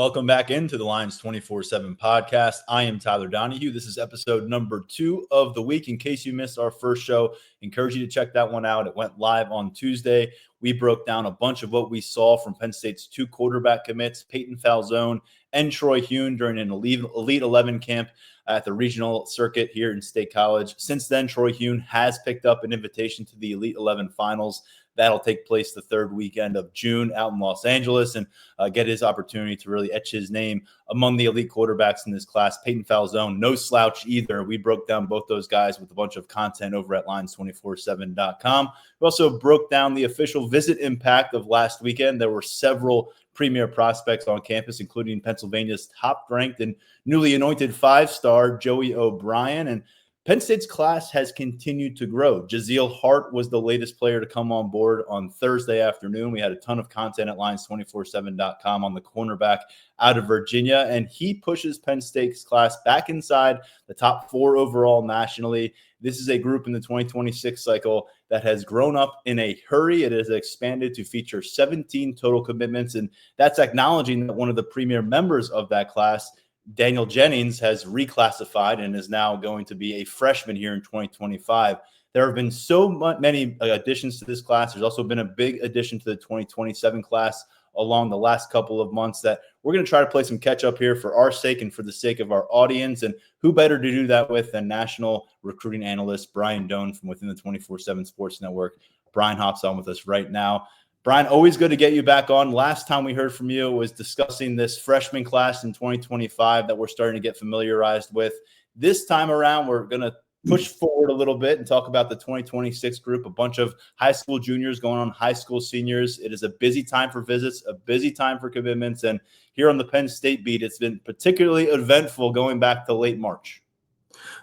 Welcome back into the Lions247 Podcast. I am Tyler Donahue. This is episode number 2 of the week. In case you missed our first show, encourage you to check that one out. It went live on Tuesday. We broke down a bunch of what we saw from Penn State's 2 quarterback commits, Peyton Falzone and Troy Hune, during an Elite 11 camp at the regional circuit here in State College. Since then, Troy Hune has picked up an invitation to the Elite 11 finals. That'll take place the third weekend of June out in Los Angeles, and get his opportunity to really etch his name among the elite quarterbacks in this class. Peyton Falzone, no slouch either. We broke down both those guys with a bunch of content over at Lions247.com. We also broke down the official visit impact of last weekend. There were several premier prospects on campus, including Pennsylvania's top-ranked and newly anointed 5-star Joey O'Brien. And Penn State's class has continued to grow. Jaziel Hart was the latest player to come on board on Thursday afternoon. We had a ton of content at Lions247.com on the cornerback out of Virginia, and he pushes Penn State's class back inside the top 4 overall nationally. This is a group in the 2026 cycle that has grown up in a hurry. It has expanded to feature 17 total commitments, and that's acknowledging that one of the premier members of that class, Daniel Jennings, has reclassified and is now going to be a freshman here in 2025. There have been so many additions to this class. There's also been a big addition to the 2027 class along the last couple of months that we're going to try to play some catch up here for our sake and for the sake of our audience. And who better to do that with than national recruiting analyst Brian Dohn from within the 247 Sports Network. Brian hops on with us right now. Brian, always good to get you back on. Last time we heard from you was discussing this freshman class in 2025 that we're starting to get familiarized with. This time around, we're going to push forward a little bit and talk about the 2026 group, a bunch of high school juniors going on high school seniors. It is a busy time for visits, a busy time for commitments. And here on the Penn State beat, it's been particularly eventful going back to late March.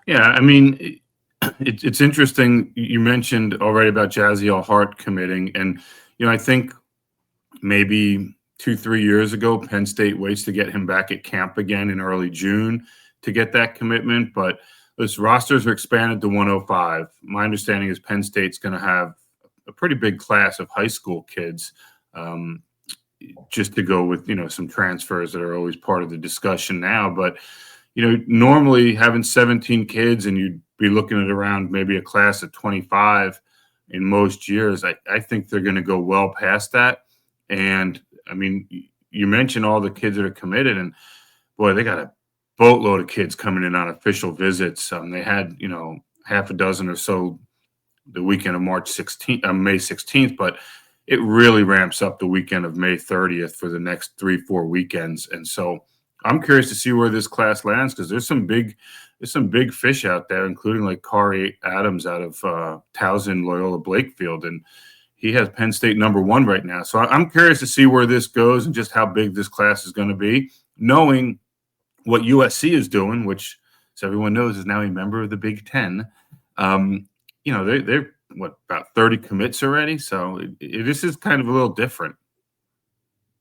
Yeah, I mean, it's interesting. You mentioned already about Jaziel Hart committing, and I think maybe 2-3 years ago, Penn State waits to get him back at camp again in early June to get that commitment. But those rosters are expanded to 105. My understanding is Penn State's going to have a pretty big class of high school kids, just to go with, some transfers that are always part of the discussion now. But, normally having 17 kids and you'd be looking at around maybe a class of 25 in most years, I think they're going to go well past that. And, I mean, you mentioned all the kids that are committed, and, boy, they got a boatload of kids coming in on official visits. They had, half a dozen or so the weekend of May 16th, but it really ramps up the weekend of May 30th for the next 3-4 weekends. And so I'm curious to see where this class lands, because there's some big fish out there, including like Corey Adams out of Towson Loyola Blakefield, and he has Penn State number 1 right now. So I'm curious to see where this goes and just how big this class is going to be, knowing what USC is doing, which, as everyone knows, is now a member of the Big Ten. They're about 30 commits already, so this is kind of a little different.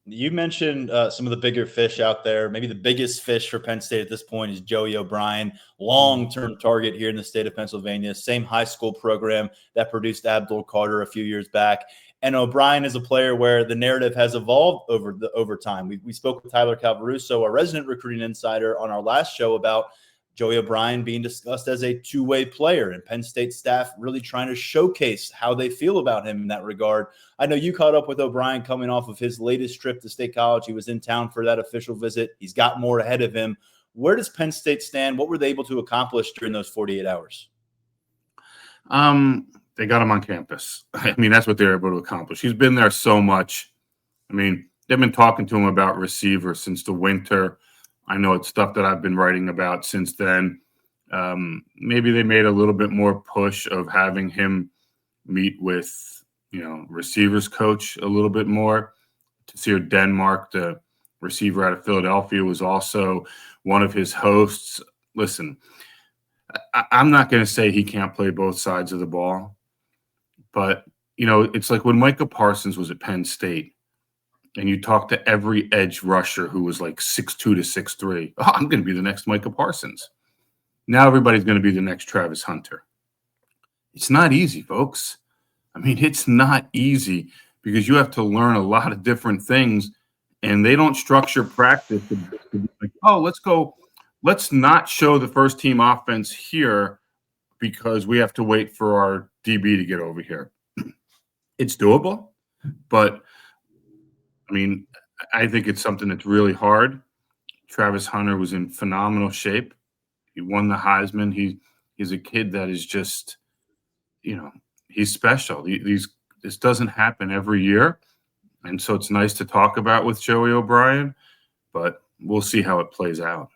You mentioned some of the bigger fish out there. Maybe the biggest fish for Penn State at this point is Joey O'Brien, long-term target here in the state of Pennsylvania, same high school program that produced Abdul Carter a few years back. And O'Brien is a player where the narrative has evolved over time. We spoke with Tyler Calvaruso, a resident recruiting insider, on our last show about Joey O'Brien being discussed as a two-way player, and Penn State staff really trying to showcase how they feel about him in that regard. I know you caught up with O'Brien coming off of his latest trip to State College. He was in town for that official visit. He's got more ahead of him. Where does Penn State stand? What were they able to accomplish during those 48 hours? They got him on campus. I mean, that's what they're able to accomplish. He's been there so much. I mean, they've been talking to him about receiver since the winter. I know it's stuff that I've been writing about since then. Maybe they made a little bit more push of having him meet with, receivers coach a little bit more. Tasir Denmark, the receiver out of Philadelphia, was also one of his hosts. Listen, I'm not going to say he can't play both sides of the ball, but, it's like when Micah Parsons was at Penn State, and you talk to every edge rusher who was like 6'2" to 6'3", I'm going to be the next Micah Parsons. Now everybody's going to be the next Travis Hunter. It's not easy, folks. I mean, it's not easy, because you have to learn a lot of different things and they don't structure practice to be like, oh, let's not show the first team offense here because we have to wait for our DB to get over here. It's doable, but I mean, I think it's something that's really hard. Travis Hunter was in phenomenal shape. He won the Heisman. He's a kid that is just, he's special. This doesn't happen every year. And so it's nice to talk about with Joey O'Brien, but we'll see how it plays out.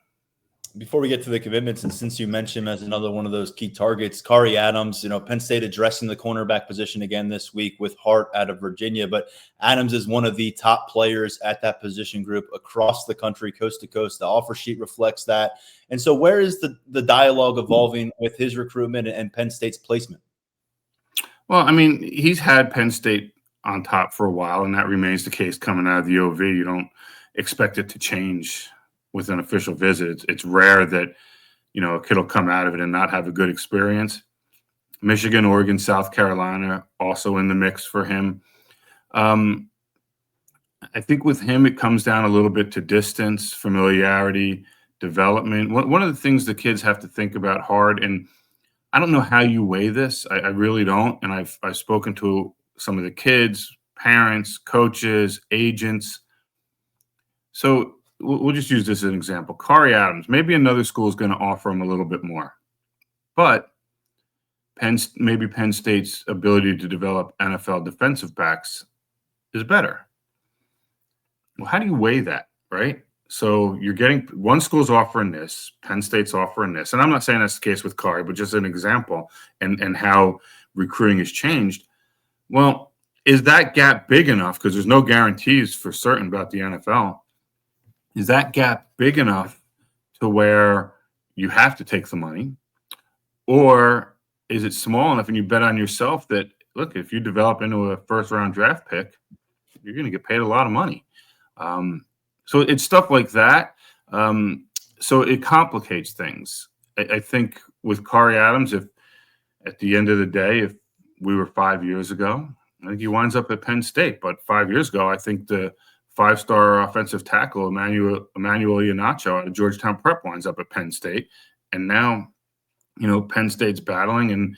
Before we get to the commitments, and since you mentioned him as another one of those key targets, Kari Adams, Penn State addressing the cornerback position again this week with Hart out of Virginia. But Adams is one of the top players at that position group across the country, coast to coast. The offer sheet reflects that. And so where is the dialogue evolving with his recruitment and Penn State's placement? Well, I mean, he's had Penn State on top for a while, and that remains the case coming out of the OV. You don't expect it to change with an official visit. It's rare that, a kid will come out of it and not have a good experience. Michigan, Oregon, South Carolina also in the mix for him. I think with him, it comes down a little bit to distance, familiarity, development. One of the things the kids have to think about hard, and I don't know how you weigh this. I really don't. And I've spoken to some of the kids, parents, coaches, agents. So we'll just use this as an example. Kari Adams, maybe another school is going to offer him a little bit more. But maybe Penn State's ability to develop NFL defensive backs is better. Well, how do you weigh that, right? So you're getting one school's offering this, Penn State's offering this. And I'm not saying that's the case with Kari, but just an example and how recruiting has changed. Well, is that gap big enough? Because there's no guarantees for certain about the NFL. Is that gap big enough to where you have to take the money? Or is it small enough and you bet on yourself that, look, if you develop into a first-round draft pick, you're going to get paid a lot of money. So it's stuff like that. So it complicates things. I think with Kari Adams, if at the end of the day, if we were 5 years ago, I think he winds up at Penn State. But 5 years ago, I think the five-star offensive tackle, Emmanuel Iheanacho out of Georgetown Prep, winds up at Penn State. And now, Penn State's battling, and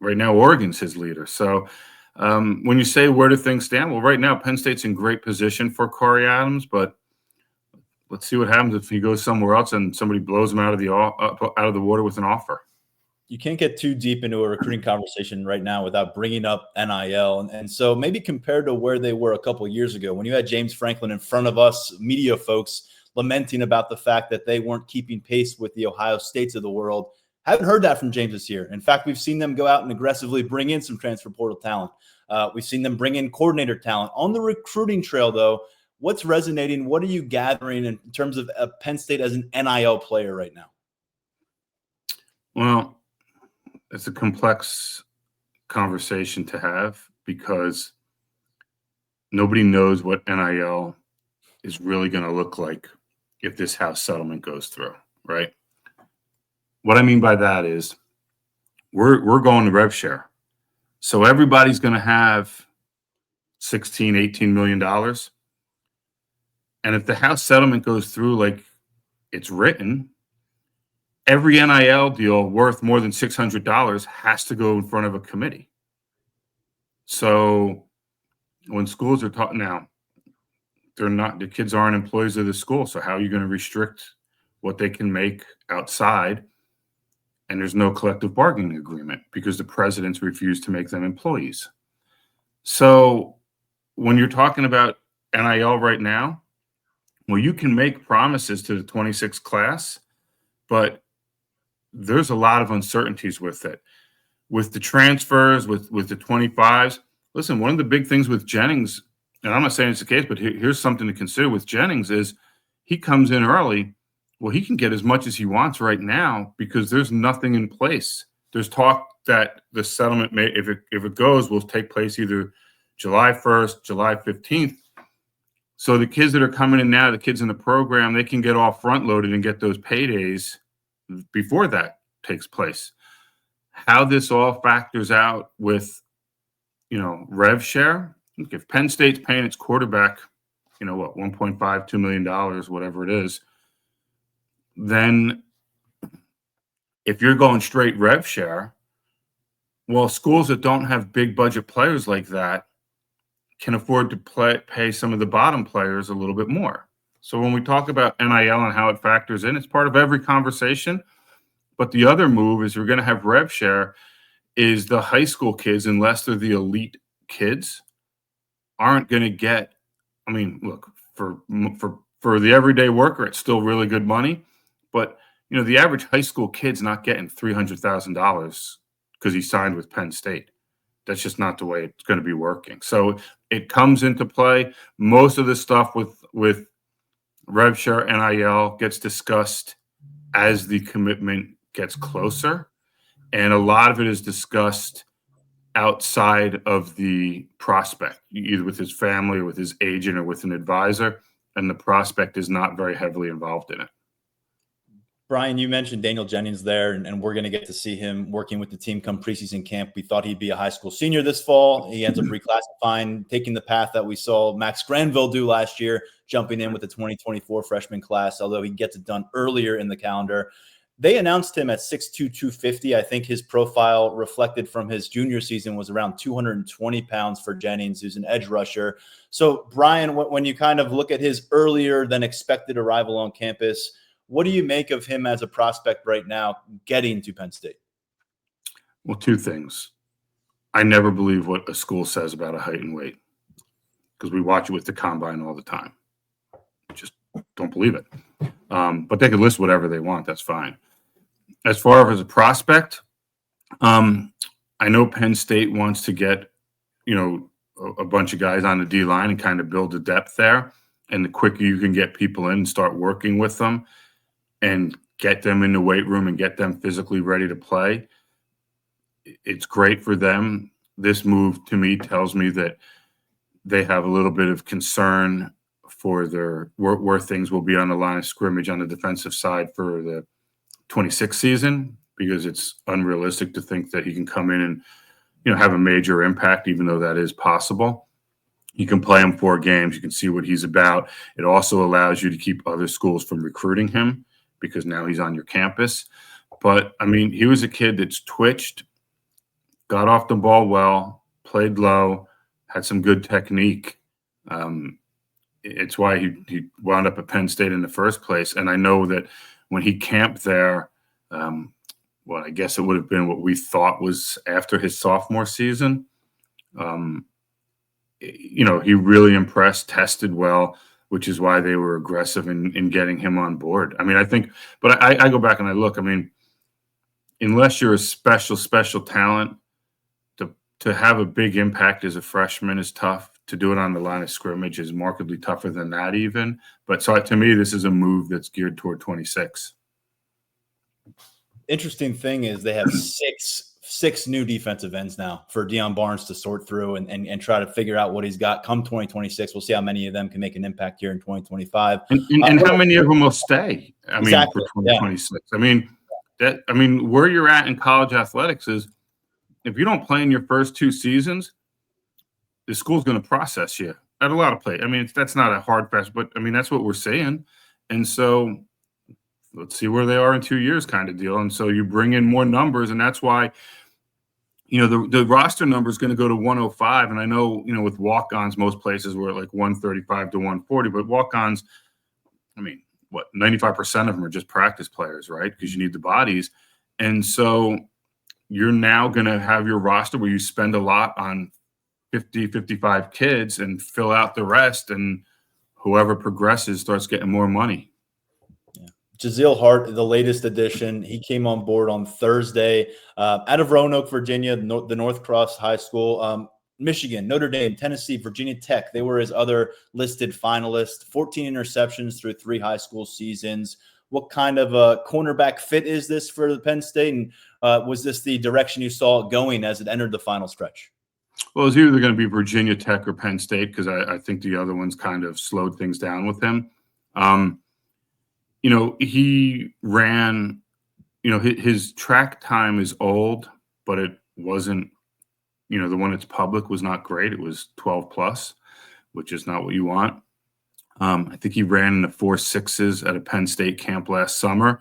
right now Oregon's his leader. So when you say where do things stand, well, right now Penn State's in great position for Kari Adams, but let's see what happens if he goes somewhere else and somebody blows him out of the water with an offer. You can't get too deep into a recruiting conversation right now without bringing up NIL. And so maybe compared to where they were a couple of years ago, when you had James Franklin in front of us, media folks lamenting about the fact that they weren't keeping pace with the Ohio States of the world. Haven't heard that from James this year. In fact, we've seen them go out and aggressively bring in some transfer portal talent. We've seen them bring in coordinator talent. On the recruiting trail, though, what's resonating? What are you gathering in terms of Penn State as an NIL player right now? Well, it's a complex conversation to have because nobody knows what NIL is really going to look like if this House settlement goes through, right? What I mean by that is we're going to rev share. So everybody's going to have $16, $18 million. And if the House settlement goes through like it's written, every NIL deal worth more than $600 has to go in front of a committee. So when schools are taught now, the kids aren't employees of the school. So how are you going to restrict what they can make outside? And there's no collective bargaining agreement because the presidents refused to make them employees. So when you're talking about NIL right now, well, you can make promises to the 26 class, but there's a lot of uncertainties with it. With the transfers, with the 25s. Listen, one of the big things with Jennings, and I'm not saying it's the case, but here's something to consider with Jennings is he comes in early. Well, he can get as much as he wants right now because there's nothing in place. There's talk that the settlement may, if it goes, will take place either July 1st, July 15th. So the kids that are coming in now, the kids in the program, they can get all front loaded and get those paydays before that takes place. How this all factors out with, rev share. If Penn State's paying its quarterback, $1.5, $2 million, whatever it is, then if you're going straight rev share, well, schools that don't have big budget players like that can afford to pay some of the bottom players a little bit more. So when we talk about NIL and how it factors in, it's part of every conversation. But the other move is we're going to have rev share is the high school kids, unless they're the elite kids, aren't going to get. I mean, look, for the everyday worker, it's still really good money. But, the average high school kid's not getting $300,000 because he signed with Penn State. That's just not the way it's going to be working. So it comes into play. Most of the stuff with rev share NIL gets discussed as the commitment gets closer. And a lot of it is discussed outside of the prospect, either with his family or with his agent or with an advisor. And the prospect is not very heavily involved in it. Brian, you mentioned Daniel Jennings there, and we're going to get to see him working with the team come preseason camp. We thought he'd be a high school senior this fall. He ends up reclassifying, taking the path that we saw Max Granville do last year, jumping in with the 2024 freshman class, although he gets it done earlier in the calendar. They announced him at 6'2", 250. I think his profile reflected from his junior season was around 220 pounds for Jennings, who's an edge rusher. So, Brian, when you kind of look at his earlier than expected arrival on campus, what do you make of him as a prospect right now getting to Penn State? Well, two things. I never believe what a school says about a height and weight because we watch it with the combine all the time. Just don't believe it. But they could list whatever they want. That's fine. As far as a prospect, I know Penn State wants to get, a bunch of guys on the D-line and kind of build a depth there. And the quicker you can get people in and start working with them and get them in the weight room and get them physically ready to play, it's great for them. This move to me tells me that they have a little bit of concern for their where things will be on the line of scrimmage on the defensive side for the 26th season, because it's unrealistic to think that he can come in and have a major impact, even though that is possible. You can play him 4 games. You can see what he's about. It also allows you to keep other schools from recruiting him because now he's on your campus. But, I mean, he was a kid that's twitched, got off the ball well, played low, had some good technique. It's why he wound up at Penn State in the first place. And I know that when he camped there, I guess it would have been what we thought was after his sophomore season. He really impressed, tested well, which is why they were aggressive in getting him on board. I mean, I think, but I go back and I look, I mean, unless you're a special talent, to have a big impact as a freshman is tough. To do it on the line of scrimmage is markedly tougher than that even. But so to me, this is a move that's geared toward 26. Interesting thing is they have six new defensive ends now for Deion Barnes to sort through and try to figure out what he's got come 2026. We'll see how many of them can make an impact here in 2025. And how many of them will stay? I mean, exactly, for 2026. Yeah. I mean, where you're at in college athletics is if you don't play in your first 2 seasons, the school's going to process you at a lot of play. I mean, that's not a hard fast, but I mean, that's what we're saying. And so let's see where they are in 2 years kind of deal. And so you bring in more numbers, and that's why, the roster number is going to go to 105. And I know, with walk-ons, most places we're at like 135 to 140, but walk-ons, 95% of them are just practice players, right? Because you need the bodies. And so you're now going to have your roster where you spend a lot on 50, 55 kids and fill out the rest, and whoever progresses starts getting more money. Yeah. Jazeel Hart, the latest addition, he came on board on Thursday out of Roanoke, Virginia, the Northcross High School. Michigan, Notre Dame, Tennessee, Virginia Tech, they were his other listed finalists. 14 interceptions through 3 high school seasons. What kind of a cornerback fit is this for the Penn State? And was this the direction you saw it going as it entered the final stretch? Well, it's either going to be Virginia Tech or Penn State because I think the other ones kind of slowed things down with him. He ran, his track time is old, but it wasn't, the one that's public was not great. It was 12 plus, which is not what you want. I think he ran in the 4.6s at a Penn State camp last summer.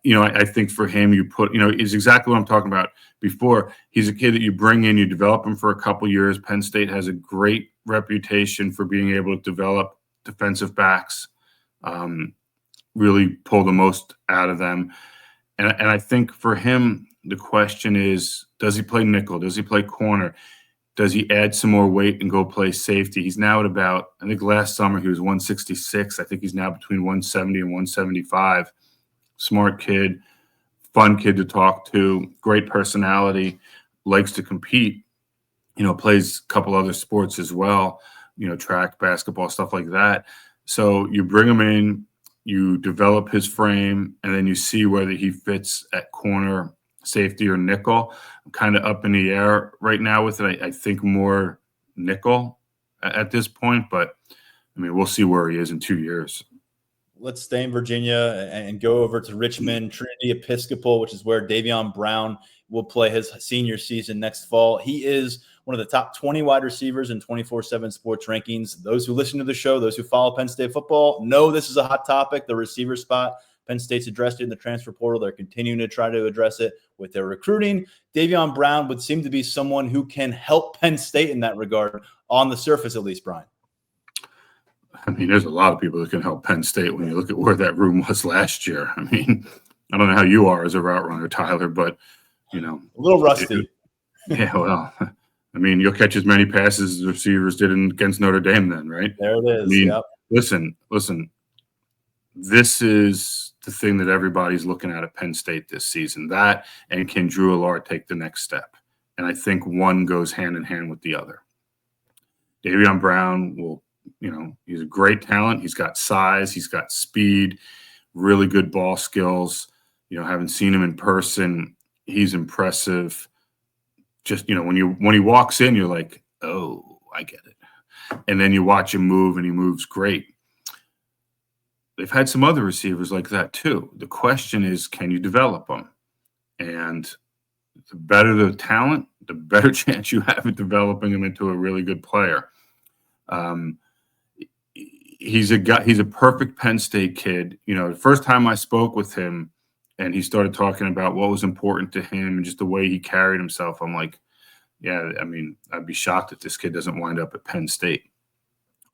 I think for him, is exactly what I'm talking about before. He's a kid that you bring in, you develop him for a couple years. Penn State has a great reputation for being able to develop defensive backs, really pull the most out of them. And I think for him, the question is, does he play nickel? Does he play corner? Does he add some more weight and go play safety? He's now at about, I think last summer he was 166. I think he's now between 170 and 175. Smart kid, fun kid to talk to, great personality, likes to compete, plays a couple other sports as well, track, basketball, stuff like that. So you bring him in, you develop his frame, and then you see whether he fits at corner, safety, or nickel. I'm kind of up in the air right now with it. I think more nickel at this point, but we'll see where he is in 2 years. Let's stay in Virginia and go over to Richmond, Trinity Episcopal, which is where Davion Brown will play his senior season next fall. He is one of the top 20 wide receivers in 247 sports rankings. Those who listen to the show, those who follow Penn State football, know this is a hot topic, the receiver spot. Penn State's addressed it in the transfer portal. They're continuing to try to address it with their recruiting. Davion Brown would seem to be someone who can help Penn State in that regard, on the surface at least, Brian. There's a lot of people that can help Penn State when you look at where that room was last year. I don't know how you are as a route runner, Tyler, but, a little rusty. Yeah, well, you'll catch as many passes as receivers did against Notre Dame then, right? There it is. Yep. Listen, this is the thing that everybody's looking at Penn State this season. That, and can Drew Allard take the next step? And I think one goes hand in hand with the other. Davion Brown will, he's a great talent. He's got size. He's got speed, really good ball skills. Haven't seen him in person. He's impressive. Just, when he walks in, you're like, oh, I get it. And then you watch him move, and he moves great. They've had some other receivers like that too. The question is, can you develop them? And the better the talent, the better chance you have at developing them into a really good player. He's a perfect Penn State kid. The first time I spoke with him and he started talking about what was important to him and just the way he carried himself, I'm like, yeah, I'd be shocked if this kid doesn't wind up at Penn State.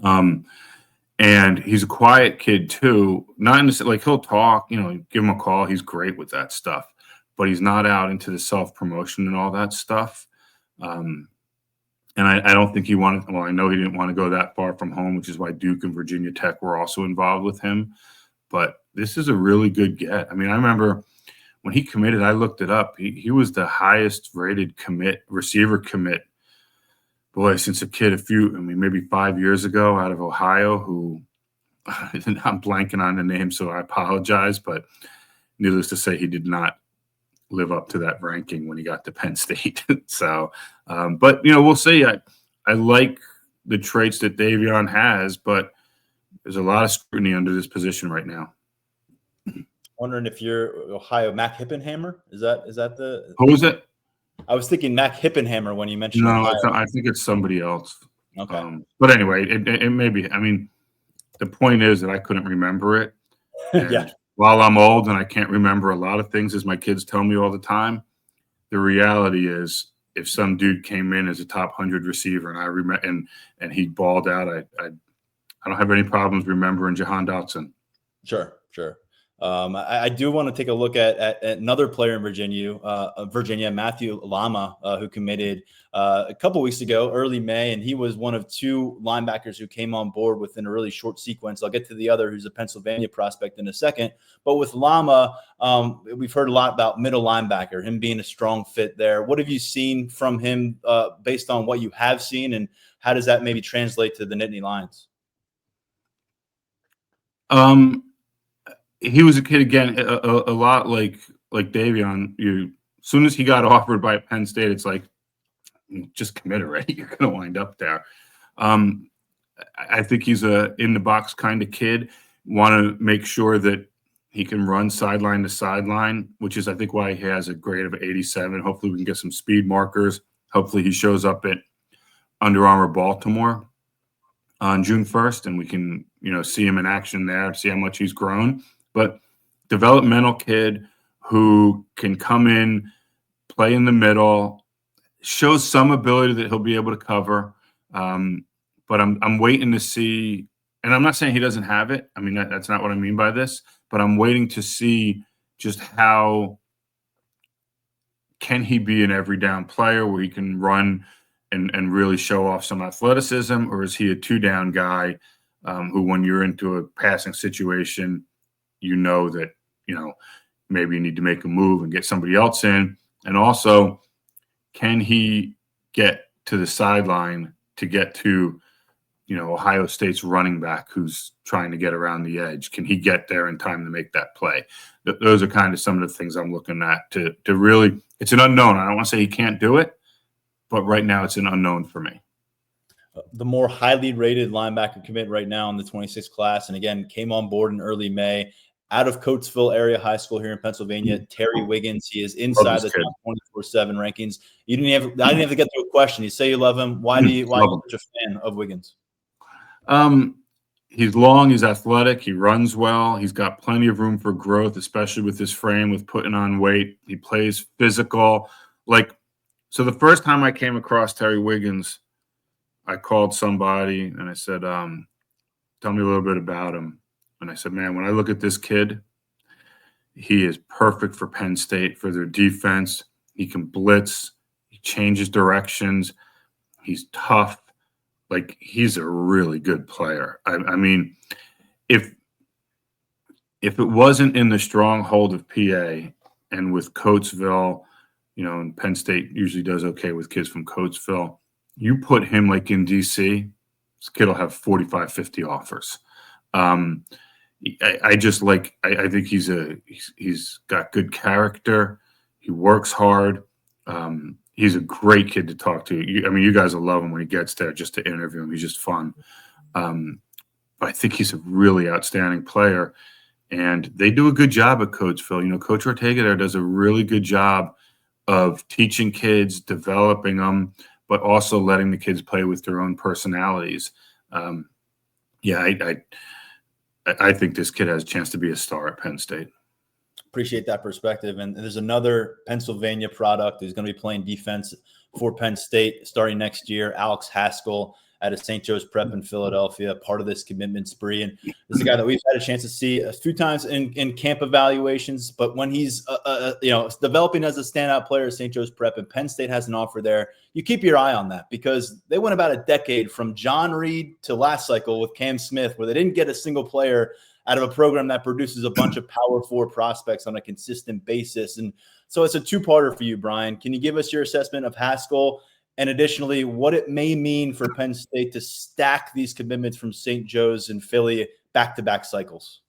And he's a quiet kid too. Not in the, like, he'll talk, give him a call. He's great with that stuff, but he's not out into the self-promotion and all that stuff. And I don't think he wanted, well, I know he didn't want to go that far from home, which is why Duke and Virginia Tech were also involved with him. But this is a really good get. I remember when he committed, I looked it up. He was the highest rated receiver commit, boy, since a kid maybe 5 years ago out of Ohio, who I'm blanking on the name, so I apologize. But needless to say, he did not live up to that ranking when he got to Penn State. So, but we'll see. I like the traits that Davion has, but there's a lot of scrutiny under this position right now. Wondering if you're Ohio Mac Hippenhammer. Is that the? Who was it? I was thinking Mac Hippenhammer when you mentioned. No, I think it's somebody else. Okay. But anyway, it may be. The point is that I couldn't remember it. Yeah. While I'm old and I can't remember a lot of things, as my kids tell me all the time, the reality is, if some dude came in as a top 100 receiver and I remember and he balled out, I don't have any problems remembering Jahan Dotson. Sure. I do want to take a look at another player in Virginia, Matthew Lama, who committed a couple weeks ago, early May, and he was one of two linebackers who came on board within a really short sequence. I'll get to the other, who's a Pennsylvania prospect, in a second. But with Lama, we've heard a lot about middle linebacker, him being a strong fit there. What have you seen from him based on what you have seen, and how does that maybe translate to the Nittany Lions? He was a kid, again, a lot like Davion. As soon as he got offered by Penn State, it's like, just commit already. You're going to wind up there. I think he's a in-the-box kind of kid. Want to make sure that he can run sideline to sideline, which is, I think, why he has a grade of 87. Hopefully we can get some speed markers. Hopefully he shows up at Under Armour Baltimore. on June 1st, and we can, see him in action there, see how much he's grown. But developmental kid who can come in, play in the middle, shows some ability that he'll be able to cover. But I'm waiting to see, and I'm not saying he doesn't have it. I mean, that's not what I mean by this, but I'm waiting to see just how can he be an every down player where he can run and really show off some athleticism, or is he a 2-down guy who, when you're into a passing situation, that, maybe you need to make a move and get somebody else in. And also, can he get to the sideline to get to, Ohio State's running back who's trying to get around the edge? Can he get there in time to make that play? Those are kind of some of the things I'm looking at to really – it's an unknown. I don't want to say he can't do it, but right now it's an unknown for me. The more highly rated linebacker commit right now in the 26th class, and again, came on board in early May, out of Coatesville Area High School here in Pennsylvania, Terry Wiggins. He is inside the top 24/7 rankings. I didn't have to get to a question. You say you love him. Why are you such a fan of Wiggins? He's long, he's athletic, he runs well, he's got plenty of room for growth, especially with his frame, with putting on weight. He plays physical. So the first time I came across Terry Wiggins, I called somebody and I said, tell me a little bit about him. And I said, man, when I look at this kid, he is perfect for Penn State, for their defense. He can blitz. He changes directions. He's tough. He's a really good player. I mean, if it wasn't in the stronghold of PA and with Coatesville, and Penn State usually does okay with kids from Coatesville, you put him in DC, this kid will have 45, 50 offers. I think he's got good character. He works hard. He's a great kid to talk to. You guys will love him when he gets there just to interview him. He's just fun. I think he's a really outstanding player, and they do a good job at Coatesville. Coach Ortega there does a really good job of teaching kids, developing them, but also letting the kids play with their own personalities. I think this kid has a chance to be a star at Penn State. Appreciate that perspective. And there's another Pennsylvania product who's going to be playing defense for Penn State starting next year, Alex Haskell out of St. Joe's Prep in Philadelphia, part of this commitment spree. And this is a guy that we've had a chance to see a few times in camp evaluations, but when he's developing as a standout player at St. Joe's Prep and Penn State has an offer there, you keep your eye on that, because they went about a decade from John Reed to last cycle with Cam Smith, where they didn't get a single player out of a program that produces a bunch of Power 4 prospects on a consistent basis. And so it's a two-parter for you, Brian. Can you give us your assessment of Haskell, and additionally, what it may mean for Penn State to stack these commitments from St. Joe's and Philly back-to-back cycles?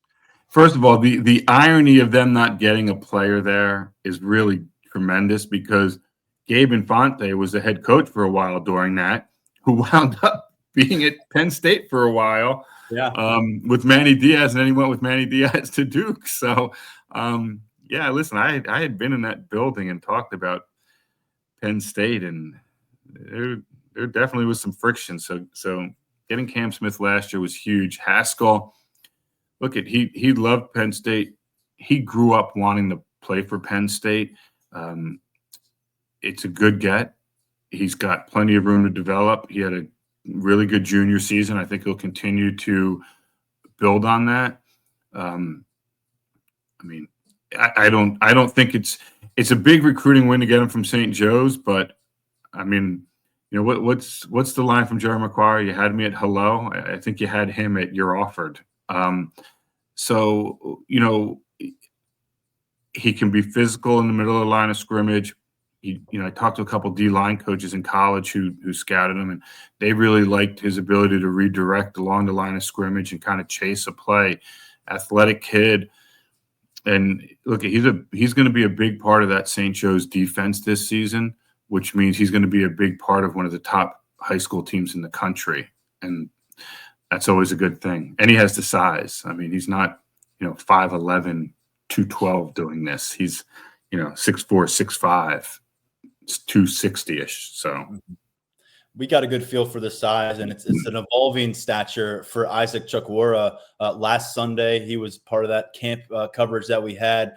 First of all, the irony of them not getting a player there is really tremendous, because Gabe Infante was the head coach for a while during that, who wound up being at Penn State for a while. Yeah. With Manny Diaz, and then he went with Manny Diaz to Duke. So, listen, I had been in that building and talked about Penn State, and there definitely was some friction. So getting Cam Smith last year was huge. Haskell, he loved Penn State. He grew up wanting to play for Penn State. It's a good get. He's got plenty of room to develop. He had a really good junior season. I think he'll continue to build on that. I don't think it's a big recruiting win to get him from St. Joe's, but what's the line from Jerry McQuarrie? You had me at hello. I think you had him at you're offered. He can be physical in the middle of the line of scrimmage. I talked to a couple D-line coaches in college who scouted him, and they really liked his ability to redirect along the line of scrimmage and kind of chase a play. Athletic kid. And look, he's going to be a big part of that St. Joe's defense this season, which means he's going to be a big part of one of the top high school teams in the country. And that's always a good thing. And he has the size. He's not, 5'11", 212 doing this. He's, 6'4", 6'5", 260-ish. So We got a good feel for the size, and it's an evolving stature for Isaac Chukwura. Last Sunday, he was part of that camp coverage that we had.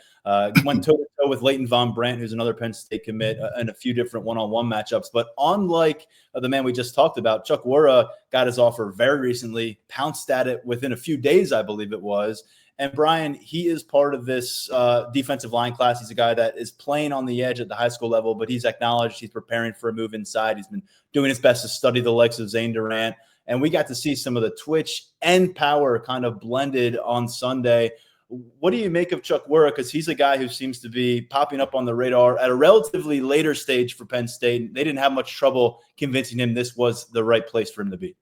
Went toe-to-toe with Leighton Von Brandt, who's another Penn State commit, in a few different one-on-one matchups. But unlike the man we just talked about, Chukwura got his offer very recently, pounced at it within a few days, I believe it was. And Brian, he is part of this defensive line class. He's a guy that is playing on the edge at the high school level, but he's acknowledged he's preparing for a move inside. He's been doing his best to study the legs of Zane Durant. And we got to see some of the twitch and power kind of blended on Sunday. What do you make of Chukwura? Because he's a guy who seems to be popping up on the radar at a relatively later stage for Penn State. They didn't have much trouble convincing him this was the right place for him to be.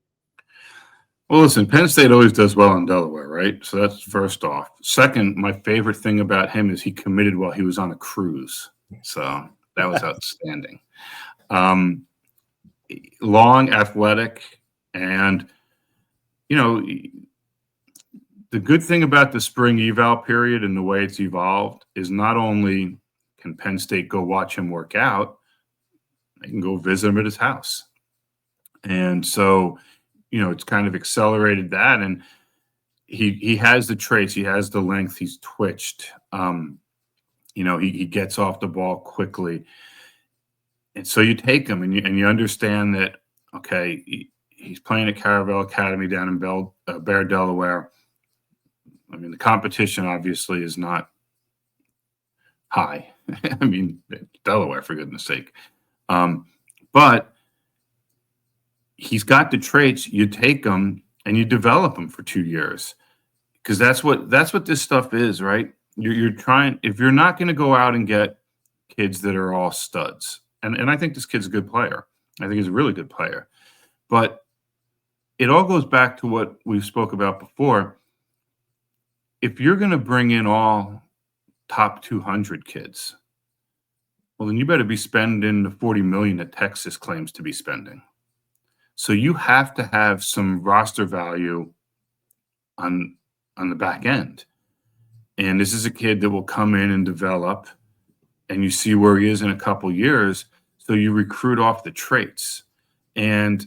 Well, listen, Penn State always does well in Delaware, right? So that's first off. Second, my favorite thing about him is he committed while he was on a cruise. So that was outstanding. Long, athletic, and, you know, the good thing about the spring eval period and the way it's evolved is not only can Penn State go watch him work out, they can go visit him at his house. And so, you know, it's kind of accelerated that. And he has the traits, he has the length, he's twitched. You know, he gets off the ball quickly. And so you take him and you understand that, okay, he's playing at Caravel Academy down in Bear, Delaware. I mean, the competition obviously is not high. I mean, Delaware, for goodness sake. But he's got the traits. You take them and you develop them for 2 years, because that's what this stuff is, right? You're trying. If you're not going to go out and get kids that are all studs, and I think this kid's a good player. I think he's a really good player, but it all goes back to what we spoke about before. If you're going to bring in all top 200 kids, well, then you better be spending the $40 million that Texas claims to be spending. So you have to have some roster value on the back end. And this is a kid that will come in and develop, and you see where he is in a couple years. So you recruit off the traits. And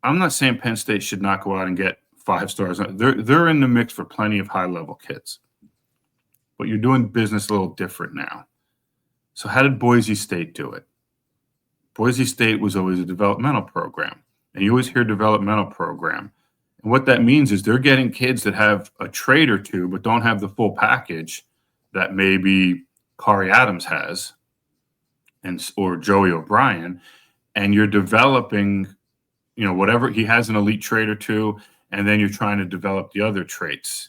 I'm not saying Penn State should not go out and get 5 stars. They're in the mix for plenty of high-level kids. But you're doing business a little different now. So how did Boise State do it? Boise State was always a developmental program. And you always hear developmental program. And what that means is they're getting kids that have a trait or two but don't have the full package that maybe Kari Adams has or Joey O'Brien. And you're developing, you know, whatever. He has an elite trait or two, and then you're trying to develop the other traits.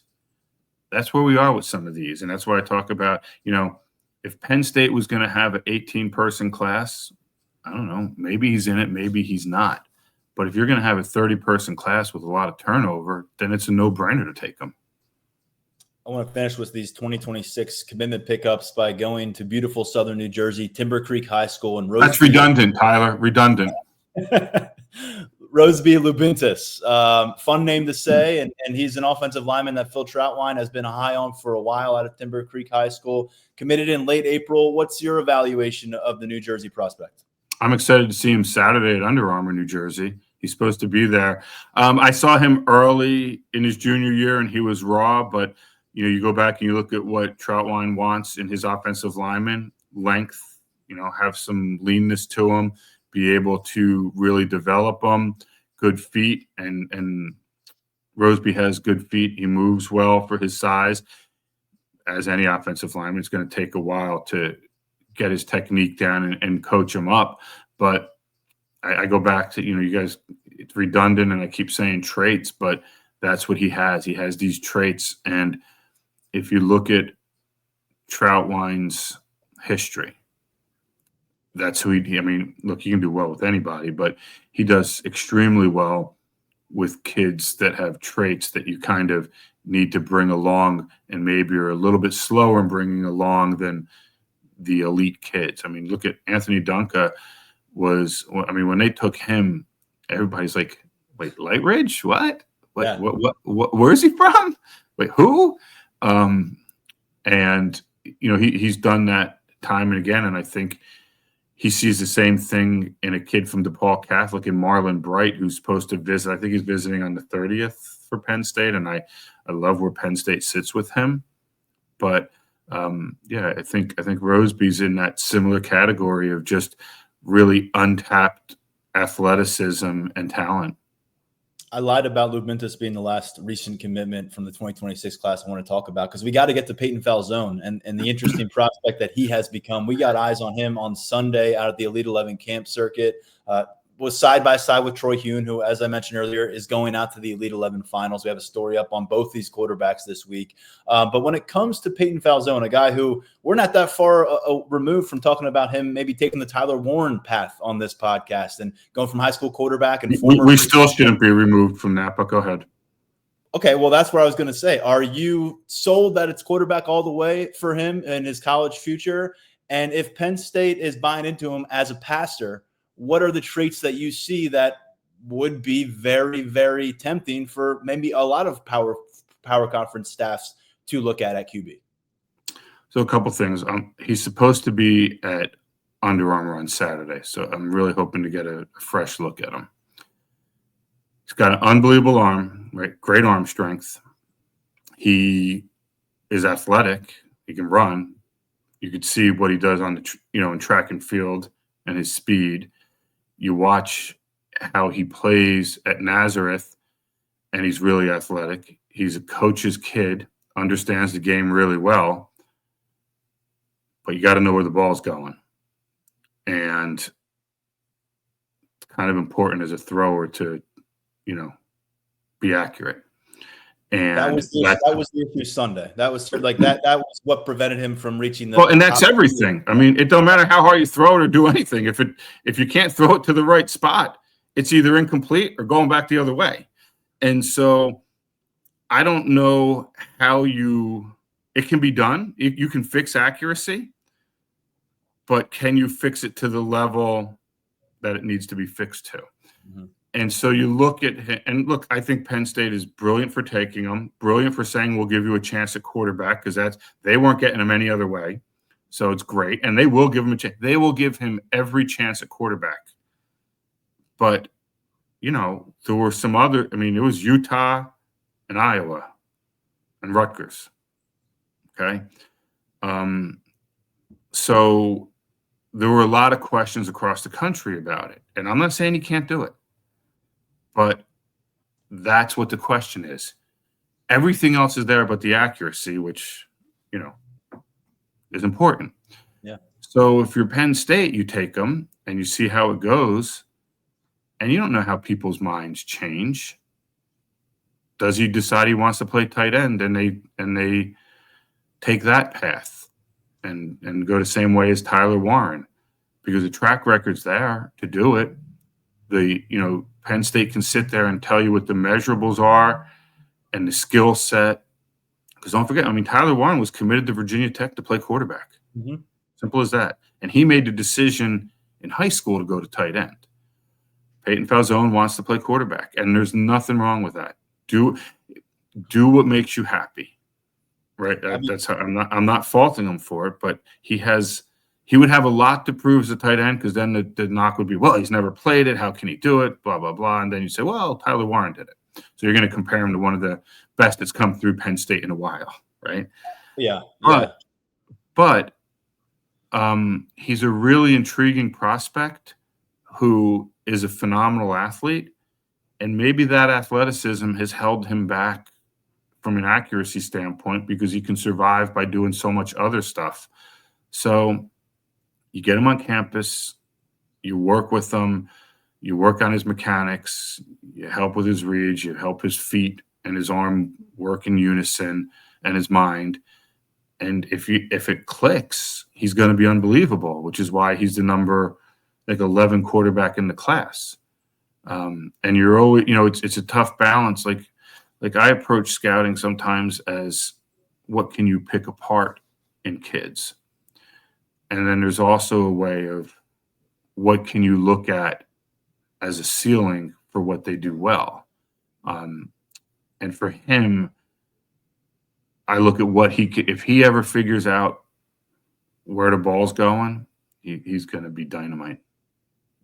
That's where we are with some of these. And that's why I talk about, you know, if Penn State was going to have an 18-person class, I don't know, maybe he's in it, maybe he's not. But if you're going to have a 30-person class with a lot of turnover, then it's a no-brainer to take them. I want to finish with these 2026 commitment pickups by going to beautiful southern New Jersey, Timber Creek High School in Roseby. That's redundant, Tyler. Redundant. Roseby Lubintis. Fun name to say, and he's an offensive lineman that Phil Troutwine has been high on for a while out of Timber Creek High School. Committed in late April. What's your evaluation of the New Jersey prospect? I'm excited to see him Saturday at Under Armour, New Jersey. He's supposed to be there. I saw him early in his junior year, and he was raw. But you know, you go back and you look at what Troutwine wants in his offensive lineman: length, you know, have some leanness to him, be able to really develop them, good feet, and Roseby has good feet. He moves well for his size. As any offensive lineman, it's going to take a while to get his technique down and coach him up. But I go back to, you know, you guys, it's redundant and I keep saying traits, but that's what he has. He has these traits. And if you look at Troutwine's history, that's who I mean, look, he can do well with anybody, but he does extremely well with kids that have traits that you kind of need to bring along and maybe are a little bit slower in bringing along than the elite kids. I mean, look at Anthony Dunca when they took him, everybody's like, wait, Light Ridge? What? Yeah. What where is he from? Wait, who? And, you know, he's done that time and again. And I think he sees the same thing in a kid from DePaul Catholic in Marlon Bright, who's supposed to visit. I think he's visiting on the 30th for Penn State, and I love where Penn State sits with him. But I think Roseby's in that similar category of just really untapped athleticism and talent. I lied about Luke Mintus being the last recent commitment from the 2026 class I want to talk about, because we got to get to Peyton Falzone and the interesting prospect that he has become. We got eyes on him on Sunday out at the Elite 11 camp circuit. Was side by side with Troy Hune, who, as I mentioned earlier, is going out to the Elite 11 finals. We have a story up on both these quarterbacks this week. But when it comes to Peyton Falzone, a guy who we're not that far removed from talking about him maybe taking the Tyler Warren path on this podcast and going from high school quarterback and we still shouldn't be removed from that, but go ahead. Okay, well, that's what I was going to say. Are you sold that it's quarterback all the way for him and his college future? And if Penn State is buying into him as a passer, what are the traits that you see that would be very, very tempting for maybe a lot of power conference staffs to look at QB? So a couple things. He's supposed to be at Under Armour on Saturday, so I'm really hoping to get a fresh look at him. He's got an unbelievable arm, right? Great arm strength. He is athletic. He can run. You could see what he does on the in track and field and his speed. You watch how he plays at Nazareth, and he's really athletic. He's a coach's kid, understands the game really well, but you got to know where the ball's going. And it's kind of important as a thrower to, be accurate. And that was the issue Sunday. That was like that was what prevented him from reaching the. Well, and that's everything. I mean, it don't matter how hard you throw it or do anything. If you can't throw it to the right spot, it's either incomplete or going back the other way. And so I don't know how it can be done. You can fix accuracy, but can you fix it to the level that it needs to be fixed to? Mm-hmm. And so you look at him, and look, I think Penn State is brilliant for taking him, brilliant for saying we'll give you a chance at quarterback, because they weren't getting him any other way. So it's great. And they will give him a chance. They will give him every chance at quarterback. But, there were some other, it was Utah and Iowa and Rutgers. Okay. So there were a lot of questions across the country about it. And I'm not saying he can't do it, but that's what the question is. Everything else is there but the accuracy, which, is important. Yeah. So if you're Penn State, you take them and you see how it goes, and you don't know how people's minds change. Does he decide he wants to play tight end, and they take that path and go the same way as Tyler Warren, because the track record's there to do it. Penn State can sit there and tell you what the measurables are and the skill set. Because don't forget, Tyler Warren was committed to Virginia Tech to play quarterback. Mm-hmm. Simple as that. And he made the decision in high school to go to tight end. Peyton Falzone wants to play quarterback, and there's nothing wrong with that. Do what makes you happy, right? That's how I'm not faulting him for it, but he would have a lot to prove as a tight end, because then the knock would be, well, he's never played it. How can he do it? Blah, blah, blah. And then you say, well, Tyler Warren did it. So you're going to compare him to one of the best that's come through Penn State in a while, right? Yeah. But he's a really intriguing prospect who is a phenomenal athlete. And maybe that athleticism has held him back from an accuracy standpoint, because he can survive by doing so much other stuff. So you get him on campus, you work with him, you work on his mechanics, you help with his reads, you help his feet and his arm work in unison, and his mind. And if it clicks, he's going to be unbelievable, which is why he's the number 11 quarterback in the class. And you're always, it's a tough balance. Like I approach scouting sometimes as, what can you pick apart in kids? And then there's also a way of, what can you look at as a ceiling for what they do well? And for him, I look at what if he ever figures out where the ball's going, he's going to be dynamite.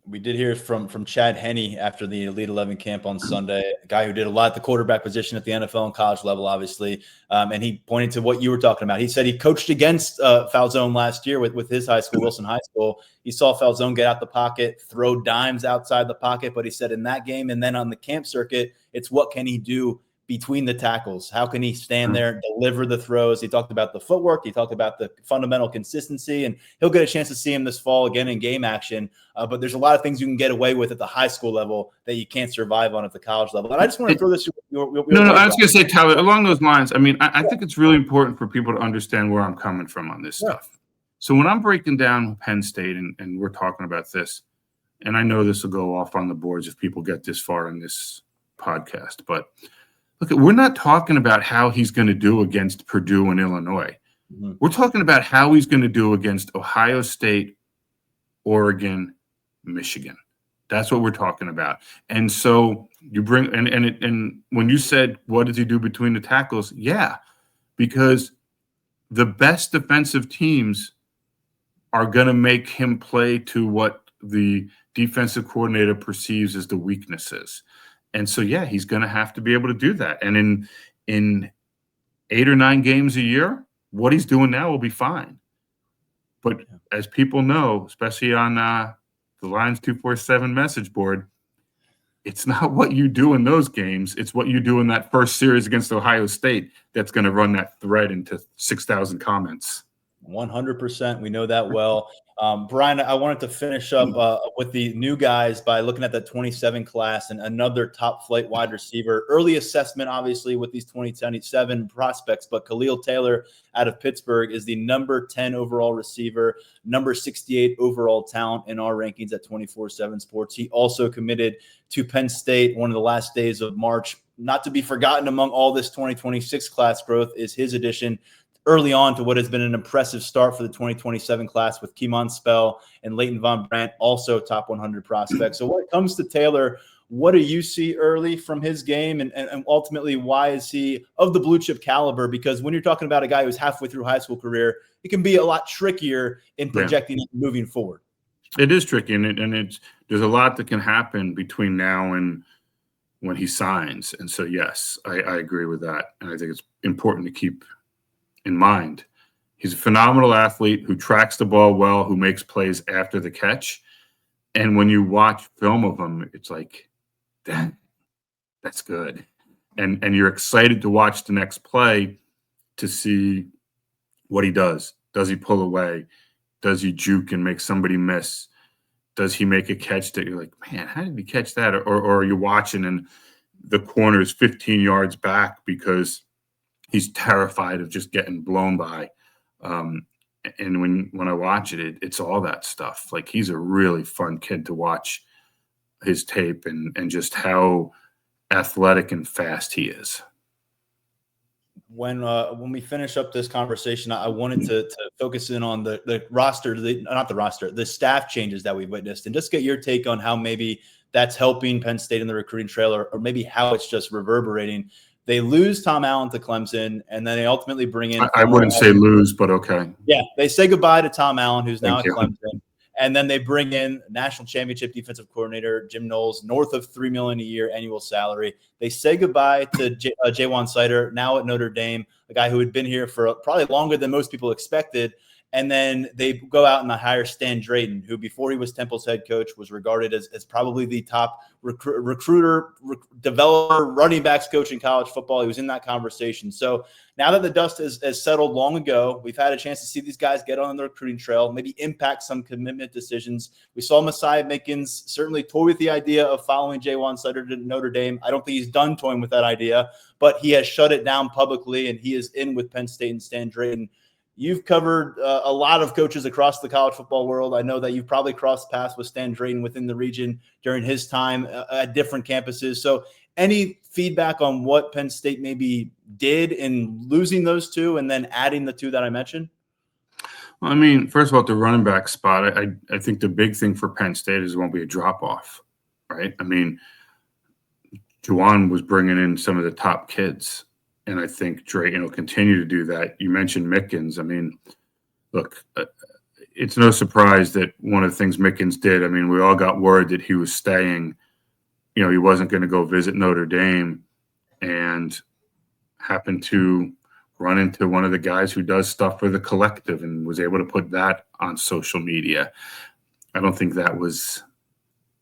We did hear from Chad Henne after the Elite 11 camp on Sunday, a guy who did a lot at the quarterback position at the NFL and college level, obviously. And he pointed to what you were talking about. He said he coached against Falzone last year with his high school, Wilson High School. He saw Falzone get out the pocket, throw dimes outside the pocket. But he said in that game and then on the camp circuit, it's what can he do between the tackles? How can he stand there, deliver the throws? He talked about the footwork. He talked about the fundamental consistency, and he'll get a chance to see him this fall again in game action. But there's a lot of things you can get away with at the high school level that you can't survive on at the college level. And I just want to throw this. No, I was going to say, Tyler, along those lines, I mean, I think it's really important for people to understand where I'm coming from on this stuff. So when I'm breaking down Penn State and we're talking about this, and I know this will go off on the boards if people get this far in this podcast, but look, we're not talking about how he's going to do against Purdue and Illinois. Mm-hmm. We're talking about how he's going to do against Ohio State, Oregon, Michigan. That's what we're talking about. And so you bring and when you said what does he do between the tackles? Yeah, because the best defensive teams are going to make him play to what the defensive coordinator perceives as the weaknesses. And so, yeah, he's going to have to be able to do that. And in 8 or 9 games a year, what he's doing now will be fine. But as people know, especially on the Lions247 message board, it's not what you do in those games. It's what you do in that first series against Ohio State that's going to run that thread into 6,000 comments. 100%. We know that well. Brian, I wanted to finish up with the new guys by looking at that 27 class and another top flight wide receiver. Early assessment, obviously, with these 27 prospects, but Khalil Taylor out of Pittsburgh is the number 10 overall receiver, number 68 overall talent in our rankings at 247 Sports. He also committed to Penn State one of the last days of March. Not to be forgotten among all this 2026 class growth is his addition early on to what has been an impressive start for the 2027 class with Keemon Spell and Leighton Von Brandt, also top 100 prospects. So when it comes to Taylor, what do you see early from his game? And ultimately, why is he of the blue chip caliber? Because when you're talking about a guy who's halfway through high school career, it can be a lot trickier in projecting and moving forward. It is tricky. And there's a lot that can happen between now and when he signs. And so, yes, I agree with that. And I think it's important to keep in mind. He's a phenomenal athlete who tracks the ball well, who makes plays after the catch. And when you watch film of him, it's like, that's good. And you're excited to watch the next play to see what he does. Does he pull away? Does he juke and make somebody miss? Does he make a catch that you're like, man, how did he catch that? Or are you watching and the corner is 15 yards back because he's terrified of just getting blown by. And when I watch it, it's all that stuff. Like, he's a really fun kid to watch his tape and just how athletic and fast he is. When we finish up this conversation, I wanted to focus in on the roster, the staff changes that we've witnessed, and just get your take on how maybe that's helping Penn State in the recruiting trail, or maybe how it's just reverberating. They lose Tom Allen to Clemson, and then they ultimately bring in – I wouldn't say lose, but okay. Yeah, they say goodbye to Tom Allen, who's now at Clemson, and then they bring in national championship defensive coordinator Jim Knowles, north of $3 million a year annual salary. They say goodbye to Jaywan Sider, now at Notre Dame, a guy who had been here for probably longer than most people expected. And then they go out and hire Stan Drayton, who before he was Temple's head coach was regarded as probably the top recruiter, developer, running backs coach in college football. He was in that conversation. So now that the dust has settled long ago, we've had a chance to see these guys get on the recruiting trail, maybe impact some commitment decisions. We saw Messiah Mickens certainly toy with the idea of following Jaywan Sider to Notre Dame. I don't think he's done toying with that idea, but he has shut it down publicly, and he is in with Penn State and Stan Drayton. You've covered a lot of coaches across the college football world. I know that you've probably crossed paths with Stan Drayton within the region during his time at different campuses. So any feedback on what Penn State maybe did in losing those two and then adding the two that I mentioned? Well, I mean, first of all, the running back spot, I think the big thing for Penn State is it won't be a drop-off, right? I mean, Juwan was bringing in some of the top kids. And I think Drayton will continue to do that. You mentioned Mickens. I mean, look, it's no surprise that one of the things Mickens did, I mean, we all got word that he was staying, he wasn't going to go visit Notre Dame, and happened to run into one of the guys who does stuff for the collective and was able to put that on social media. I don't think that was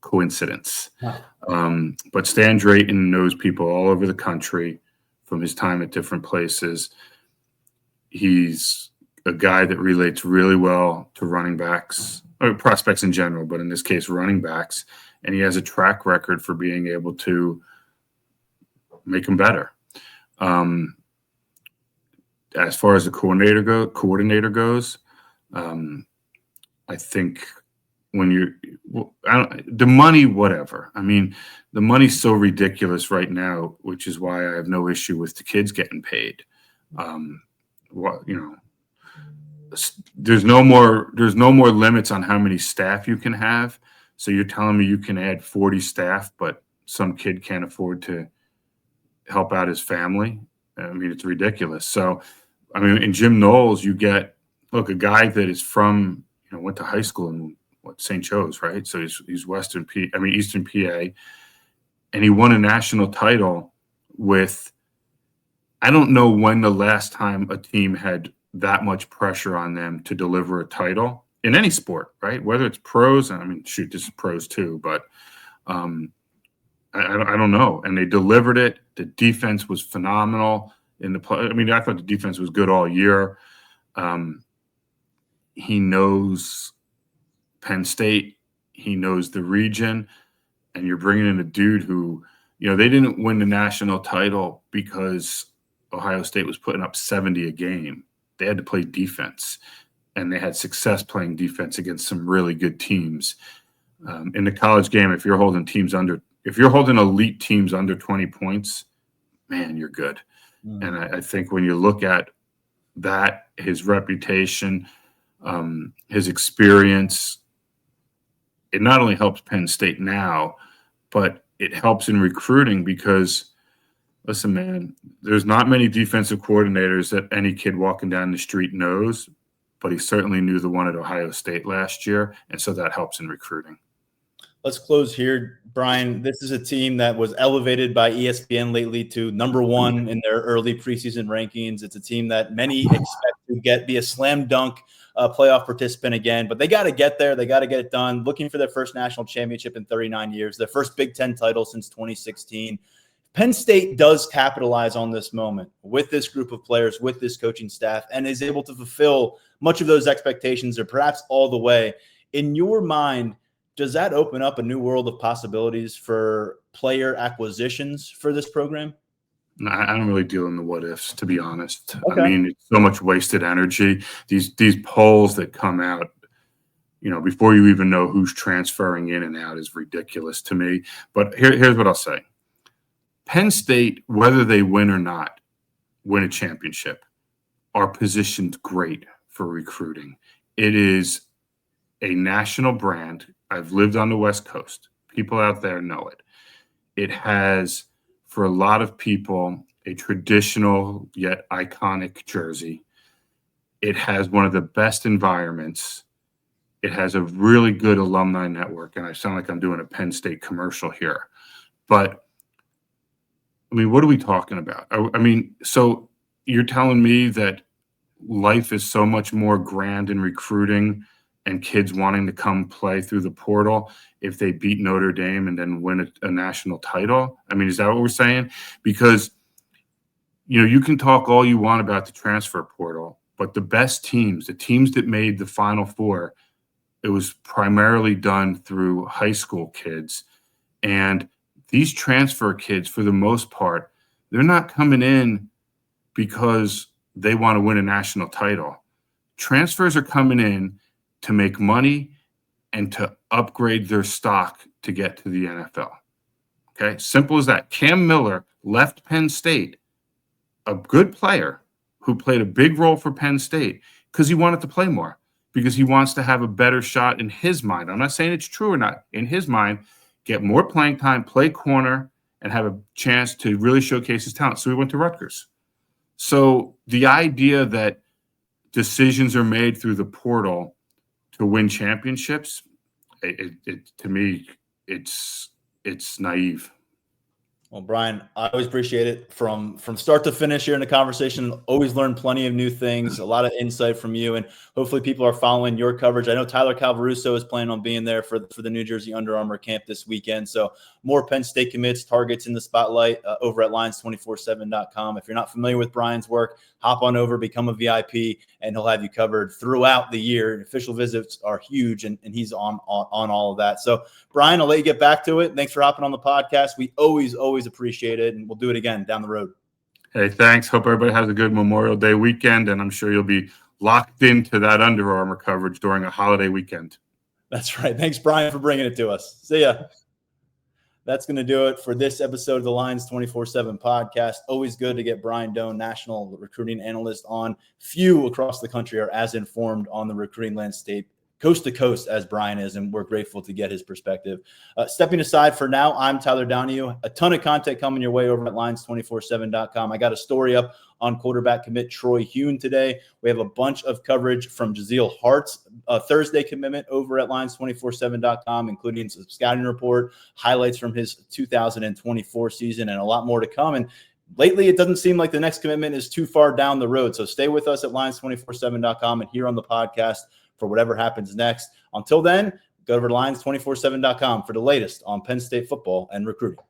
coincidence. Wow. But Stan Drayton knows people all over the country from his time at different places. He's a guy that relates really well to running backs, or prospects in general, but in this case, running backs. And he has a track record for being able to make them better. As far as the coordinator goes, I think when the money, whatever. I mean, the money's so ridiculous right now, which is why I have no issue with the kids getting paid. There's no more limits on how many staff you can have. So you're telling me you can add 40 staff, but some kid can't afford to help out his family? I mean, it's ridiculous. So, I mean, in Jim Knowles, you get, a guy that is from, went to high school in St. Joe's, right? So he's Eastern PA, and he won a national title with, I don't know when the last time a team had that much pressure on them to deliver a title in any sport, right? Whether it's pros, and I mean, shoot, this is pros too, but I don't know. And they delivered it. The defense was phenomenal in the play. I mean, I thought the defense was good all year. He knows Penn State. He knows the region. And you're bringing in a dude who, they didn't win the national title because Ohio State was putting up 70 a game. They had to play defense, and they had success playing defense against some really good teams. In the college game, if you're holding elite teams under 20 points, man, you're good. And I think when you look at that, his reputation, his experience, it not only helps Penn State now, but it helps in recruiting because, listen, man, there's not many defensive coordinators that any kid walking down the street knows, but he certainly knew the one at Ohio State last year, and so that helps in recruiting. Let's close here, Brian. This is a team that was elevated by ESPN lately to number one in their early preseason rankings. It's a team that many expect to be a slam dunk playoff participant again, but they got to get there. They got to get it done. Looking for their first national championship in 39 years, their first Big Ten title since 2016. Penn State does capitalize on this moment with this group of players, with this coaching staff, and is able to fulfill much of those expectations, or perhaps all the way. In your mind, does that open up a new world of possibilities for player acquisitions for this program? No, I don't really deal in the what ifs, to be honest. Okay. I mean, it's so much wasted energy. These polls that come out, before you even know who's transferring in and out is ridiculous to me. But here's what I'll say. Penn State, whether they win or not, win a championship, are positioned great for recruiting. It is a national brand. I've lived on the West Coast. People out there know it. It has, for a lot of people, a traditional yet iconic jersey. It has one of the best environments. It has a really good alumni network. And I sound like I'm doing a Penn State commercial here. But, I mean, what are we talking about? I mean, so you're telling me that life is so much more grand in recruiting and kids wanting to come play through the portal if they beat Notre Dame and then win a national title? I mean, is that what we're saying? Because, you can talk all you want about the transfer portal, but the best teams, the teams that made the Final Four, it was primarily done through high school kids. And these transfer kids, for the most part, they're not coming in because they want to win a national title. Transfers are coming in to make money and to upgrade their stock to get to the NFL. Okay, simple as that. Cam Miller left Penn State, a good player who played a big role for Penn State, because he wanted to play more, because he wants to have a better shot in his mind. I'm not saying it's true or not. In his mind, get more playing time, play corner, and have a chance to really showcase his talent. So he went to Rutgers. So the idea that decisions are made through the portal to win championships, to me, it's naive. Well, Brian, I always appreciate it from start to finish here in the conversation. Always learn plenty of new things, a lot of insight from you, and hopefully people are following your coverage. I know Tyler Calvaruso is planning on being there for the New Jersey Under Armour camp this weekend. So more Penn State commits, targets in the spotlight over at Lions247.com. If you're not familiar with Brian's work, hop on over, become a VIP, and he'll have you covered throughout the year. Official visits are huge, and he's on all of that. So, Brian, I'll let you get back to it. Thanks for hopping on the podcast. We always appreciate it, and we'll do it again down the road. Hey, thanks. Hope everybody has a good Memorial Day weekend, and I'm sure you'll be locked into that Under Armour coverage during a holiday weekend. That's right. Thanks, Brian, for bringing it to us. See ya. That's going to do it for this episode of the Lions247 Podcast. Always good to get Brian Dohn, national recruiting analyst, on. Few across the country are as informed on the recruiting landscape coast to coast as Brian is, and we're grateful to get his perspective. Stepping aside for now, I'm Tyler Donohue. A ton of content coming your way over at Lions247.com. I got a story up on quarterback commit Troy Hune today. We have a bunch of coverage from Jazeel Hart's Thursday commitment over at Lions247.com, including some scouting report, highlights from his 2024 season, and a lot more to come. And lately, it doesn't seem like the next commitment is too far down the road. So stay with us at Lions247.com and here on the podcast for whatever happens next. Until then, go over to Lions247.com for the latest on Penn State football and recruiting.